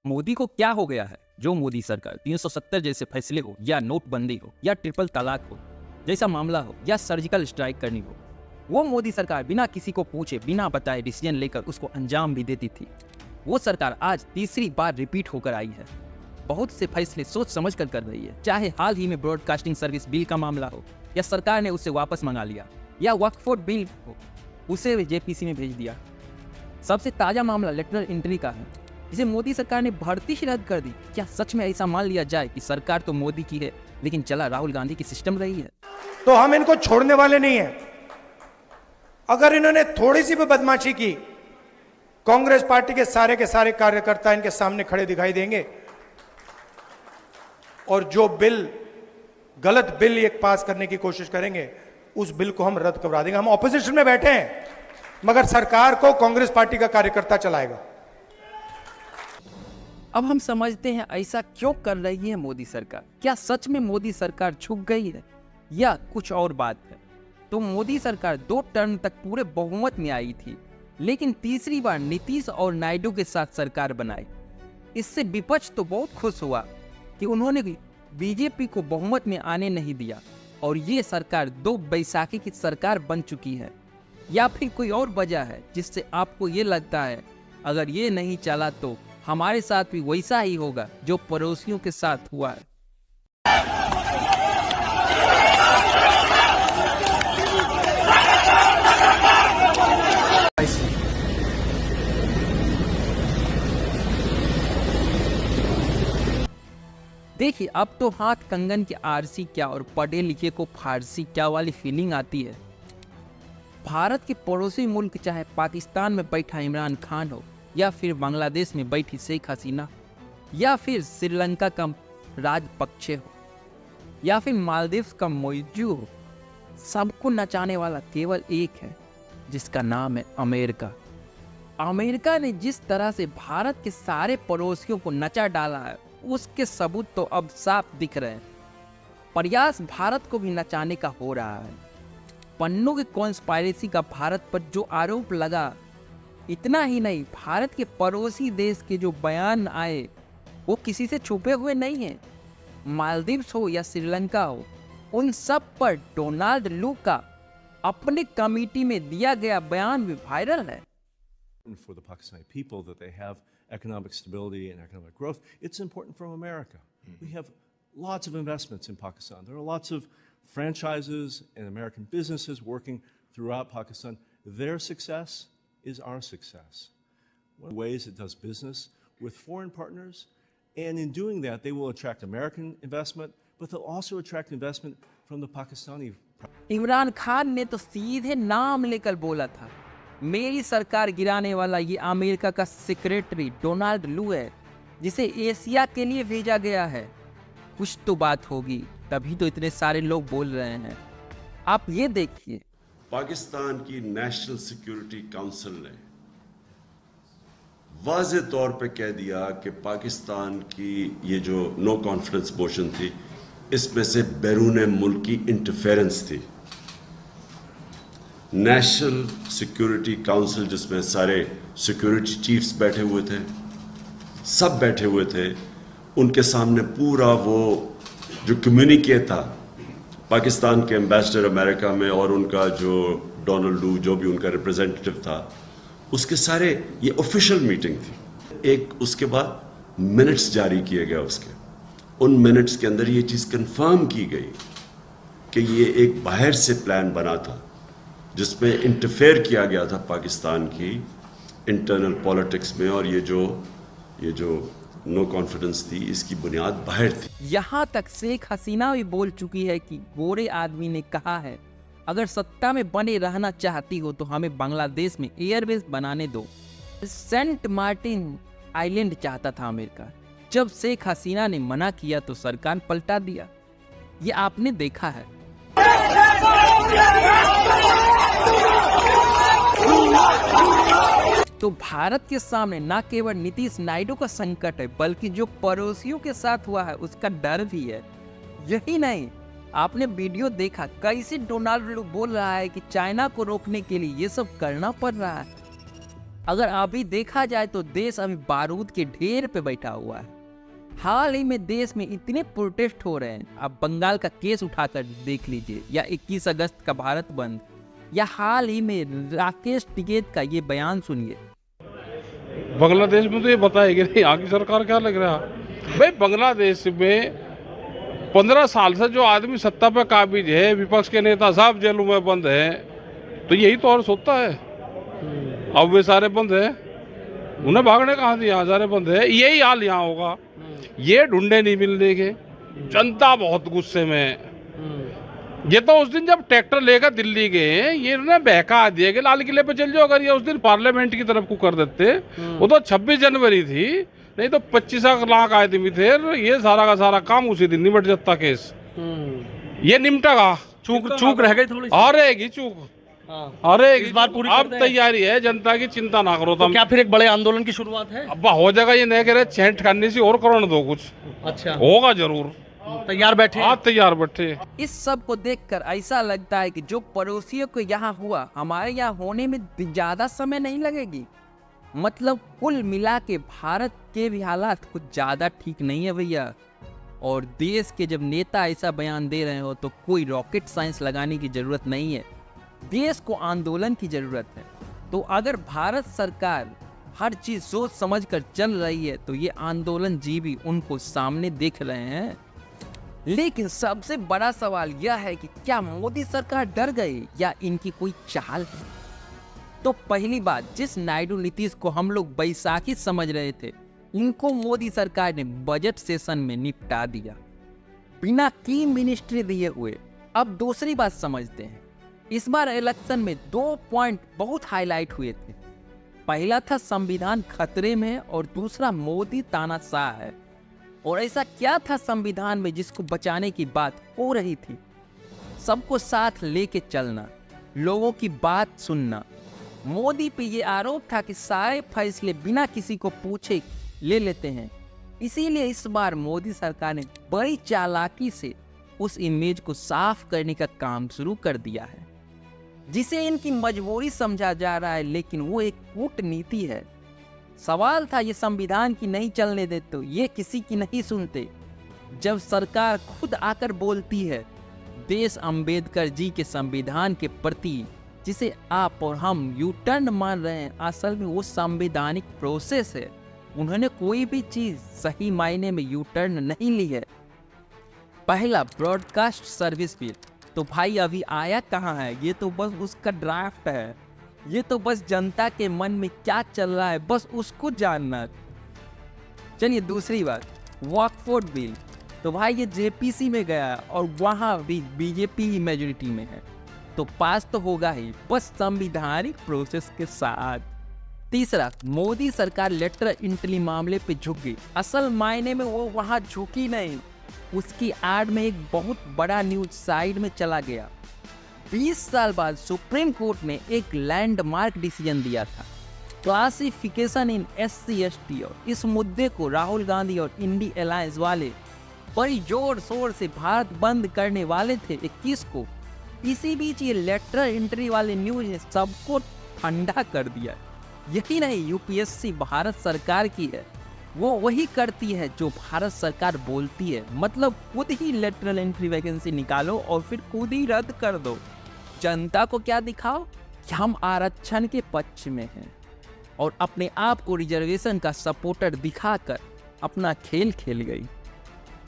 मोदी को क्या हो गया है जो मोदी सरकार 370 जैसे फैसले हो या नोटबंदी हो या ट्रिपल तलाक हो जैसा मामला हो या सर्जिकल स्ट्राइक करनी हो, वो मोदी सरकार बिना किसी को पूछे बिना बताए डिसीजन लेकर उसको अंजाम भी देती थी। वो सरकार आज तीसरी बार रिपीट होकर आई है। बहुत से फैसले सोच समझ कर रही है, चाहे हाल ही में ब्रॉडकास्टिंग सर्विस बिल का मामला हो या सरकार ने उसे वापस मंगा लिया या वक्फ बोर्ड बिल हो उसे जेपीसी में भेज दिया। सबसे ताजा मामला लेटरल एंट्री का है, जिसे मोदी सरकार ने भर्ती ही रद्द कर दी। क्या सच में ऐसा मान लिया जाए कि सरकार तो मोदी की है लेकिन चला राहुल गांधी की सिस्टम रही है? तो हम इनको छोड़ने वाले नहीं हैं। अगर इन्होंने थोड़ी सी भी बदमाशी की, कांग्रेस पार्टी के सारे कार्यकर्ता इनके सामने खड़े दिखाई देंगे और जो बिल गलत बिल एक पास करने की कोशिश करेंगे उस बिल को हम रद्द करवा देंगे। हम ऑपोजिशन में बैठे हैं मगर सरकार को कांग्रेस पार्टी का कार्यकर्ता चलाएगा। अब हम समझते हैं ऐसा क्यों कर रही है मोदी सरकार। क्या सच में मोदी सरकार झुक गई है या कुछ और बात है? तो मोदी सरकार 2 टर्म तक पूरे बहुमत में आई थी, लेकिन तीसरी बार नीतीश और नायडू के साथ सरकार बनाई। इससे विपक्ष तो बहुत खुश हुआ कि उन्होंने बीजेपी को बहुमत में आने नहीं दिया और ये सरकार 2 बैसाखी की सरकार बन चुकी है। या फिर कोई और वजह है जिससे आपको ये लगता है अगर ये नहीं चला तो हमारे साथ भी वैसा ही होगा जो पड़ोसियों के साथ हुआ है? देखिए, अब तो हाथ कंगन के आरसी क्या और पढ़े लिखे को फारसी क्या वाली फीलिंग आती है। भारत के पड़ोसी मुल्क चाहे पाकिस्तान में बैठा इमरान खान हो या फिर बांग्लादेश में बैठी शेख हसीना या फिर श्रीलंका का राजपक्षे हो या फिर मालदीव का मोइजू हो, सबको नचाने वाला केवल एक है जिसका नाम है अमेरिका। अमेरिका ने जिस तरह से भारत के सारे पड़ोसियों को नचा डाला है उसके सबूत तो अब साफ दिख रहे हैं। प्रयास भारत को भी नचाने का हो रहा है। पन्नों के कॉन्स्पायरेसी का भारत पर जो आरोप लगा, इतना ही नहीं, भारत के पड़ोसी देश के जो बयान आए वो किसी से छुपे हुए नहीं हैं। मालदीव हो या श्रीलंका हो, उन सब पर डोनाल्ड लू का अपने कमेटी में दिया गया बयान भी वायरल है। For the Pakistani people that they have economic stability and economic growth, it's important from America. We have lots of investments in Pakistan. There are lots of franchises and American businesses working throughout Pakistan. Their success is our success. One of the ways it does business with foreign partners, and in doing that, they will attract American investment, but they'll also attract investment from the Pakistani. Imran Khan ने तो सीधे नाम लेकर बोला था, मेरी सरकार गिराने वाला ये अमेरिका का सेक्रेटरी डोनाल्ड लू है जिसे एशिया के लिए भेजा गया है। कुछ तो बात होगी, तभी तो इतने सारे लोग बोल रहे हैं। आप ये देखिए, पाकिस्तान की नेशनल सिक्योरिटी काउंसिल ने वाज़े तौर पे कह दिया कि पाकिस्तान की ये जो नो कॉन्फिडेंस मोशन थी, इसमें से बैरून मुल्क की इंटरफेरेंस थी। नेशनल सिक्योरिटी काउंसिल, जिसमें सारे सिक्योरिटी चीफ्स बैठे हुए थे, सब बैठे हुए थे, उनके सामने पूरा वो जो कम्युनिके था पाकिस्तान के एम्बेसडर अमेरिका में और उनका जो डोनाल्ड लू जो भी उनका रिप्रेजेंटेटिव था, उसके सारे ये ऑफिशियल मीटिंग थी। एक उसके बाद मिनट्स जारी किए गए उसके, उन मिनट्स के अंदर ये चीज़ कंफर्म की गई कि ये एक बाहर से प्लान बना था जिसमें इंटरफेयर किया गया था पाकिस्तान की इंटरनल पॉलिटिक्स में, और ये जो नो कॉन्फिडेंस थी इसकी बुनियाद बाहर थी। यहाँ तक शेख हसीना भी बोल चुकी है कि गोरे आदमी ने कहा है अगर सत्ता में बने रहना चाहती हो तो हमें बांग्लादेश में एयरबेस बनाने दो। सेंट मार्टिन आइलैंड चाहता था अमेरिका। जब शेख हसीना ने मना किया तो सरकार पलटा दिया। ये आपने देखा है। तो भारत के सामने न केवल नीतीश नायडू का संकट है, बल्कि जो पड़ोसियों के साथ हुआ है उसका डर भी है। यही नहीं, आपने वीडियो देखा कैसे डोनाल्ड लू बोल रहा है कि चाइना को रोकने के लिए ये सब करना पड़ रहा है। अगर अभी देखा जाए तो देश अभी बारूद के ढेर पे बैठा हुआ है। हाल ही में देश में इतने प्रोटेस्ट हो रहे हैं, आप बंगाल का केस उठाकर देख लीजिए, या 21 अगस्त का भारत बंद, या हाल ही में राकेश टिकैत का ये बयान सुनिए। बांग्लादेश में तो ये बताएगी नहीं यहाँ की सरकार क्या लग रहा है। भाई बांग्लादेश में 15 साल से जो आदमी सत्ता पे काबिज है, विपक्ष के नेता साहब जेलों में बंद है, तो यही तो और सोचता है। अब वे सारे बंद है, उन्हें भागने कहाँ दिया, सारे बंद है। यही हाल यहाँ होगा, ये ढूंढे नहीं मिलने के। जनता बहुत गुस्से में है। ये तो उस दिन जब ट्रैक्टर लेकर दिल्ली गए, ये उन्हें बहका दिया कि लाल किले पे चल जाओ। अगर ये उस दिन पार्लियामेंट की तरफ को कर देते, वो तो 26 जनवरी थी, नहीं तो 25 लाख आदमी थे, ये सारा का सारा काम उसी दिन निपट जाता केस। ये निपटेगा, चूक रह गई थोड़ी, आ रहेगी चूक, अरे इस बार पूरी अब तैयारी है, जनता की चिंता ना करो। तो क्या फिर एक बड़े आंदोलन की शुरुआत है? अब हो जाएगा, ये नहीं कह रहे छेंट करने से और करो दो कुछ। अच्छा, होगा जरूर, तैयार बैठे, आप तैयार बैठे। इस सब को देखकर ऐसा लगता है कि जो पड़ोसियों को यहाँ हुआ, हमारे यहाँ होने में ज्यादा समय नहीं लगेगी। मतलब कुल मिला के भारत के भी हालात कुछ ज्यादा ठीक नहीं है भैया। और देश के जब नेता ऐसा बयान दे रहे हो तो कोई रॉकेट साइंस लगाने की जरूरत नहीं है, देश को आंदोलन की जरूरत है। तो अगर भारत सरकार हर चीज सोच समझ कर चल रही है तो ये आंदोलन जीवी उनको सामने देख रहे हैं। लेकिन सबसे बड़ा सवाल यह है कि क्या मोदी सरकार डर गई या इनकी कोई चाल है? तो पहली बात, जिस नायडू नीतीश को हम लोग बैसाखी समझ रहे थे, इनको मोदी सरकार ने बजट सेशन में निपटा दिया बिना की मिनिस्ट्री दिए हुए। अब दूसरी बात समझते हैं। इस बार इलेक्शन में 2 पॉइंट बहुत हाईलाइट हुए थे। पहला था संविधान खतरे में और दूसरा मोदी तानाशाह है। और ऐसा क्या था संविधान में जिसको बचाने की बात हो रही थी? सबको साथ लेके चलना, लोगों की बात सुनना। मोदी पे ये आरोप था कि सारे फैसले बिना किसी को पूछे ले लेते हैं। इसीलिए इस बार मोदी सरकार ने बड़ी चालाकी से उस इमेज को साफ करने का काम शुरू कर दिया है, जिसे इनकी मजबूरी समझा जा रहा है, लेकिन वो एक कूटनीति है। सवाल था ये संविधान की नहीं चलने देते तो ये किसी की नहीं सुनते। जब सरकार खुद आकर बोलती है देश अंबेडकर जी के संविधान के प्रति, जिसे आप और हम यू टर्न मान रहे हैं, असल में वो संवैधानिक प्रोसेस है। उन्होंने कोई भी चीज सही मायने में यू टर्न नहीं ली है। पहला ब्रॉडकास्ट सर्विस बिल, तो भाई अभी आया कहाँ है? ये तो बस उसका ड्राफ्ट है। ये तो बस जनता के मन में क्या चल रहा है बस उसको जानना। चलिए दूसरी बात, वक्फ बिल, तो भाई ये जेपीसी में गया और वहाँ भी बीजेपी ही मेजोरिटी में है, तो पास तो होगा ही, बस संवैधानिक प्रोसेस के साथ। तीसरा, मोदी सरकार लेटर एंट्री मामले पे झुक गई। असल मायने में वो वहाँ झुकी नहीं, उसकी आड़ में एक बहुत बड़ा न्यूज साइड में चला गया। 20 साल बाद सुप्रीम कोर्ट ने एक लैंडमार्क डिसीजन दिया था, क्लासिफिकेशन इन SC/ST, और इस मुद्दे को राहुल गांधी और इंडी अलायंस वाले बड़ी जोर शोर से भारत बंद करने वाले थे 21 को। इसी बीच ये लेटर एंट्री वाले न्यूज ने सबको ठंडा कर दिया। यही नहीं, यूपीएससी भारत सरकार की है, वो वही करती है जो भारत सरकार बोलती है। मतलब खुद ही लेटरल एंट्री वैकेंसी निकालो और फिर खुद ही रद्द कर दो। जनता को क्या दिखाओ कि हम आरक्षण के पक्ष में हैं, और अपने आप को रिजर्वेशन का सपोर्टर दिखाकर अपना खेल खेल गई।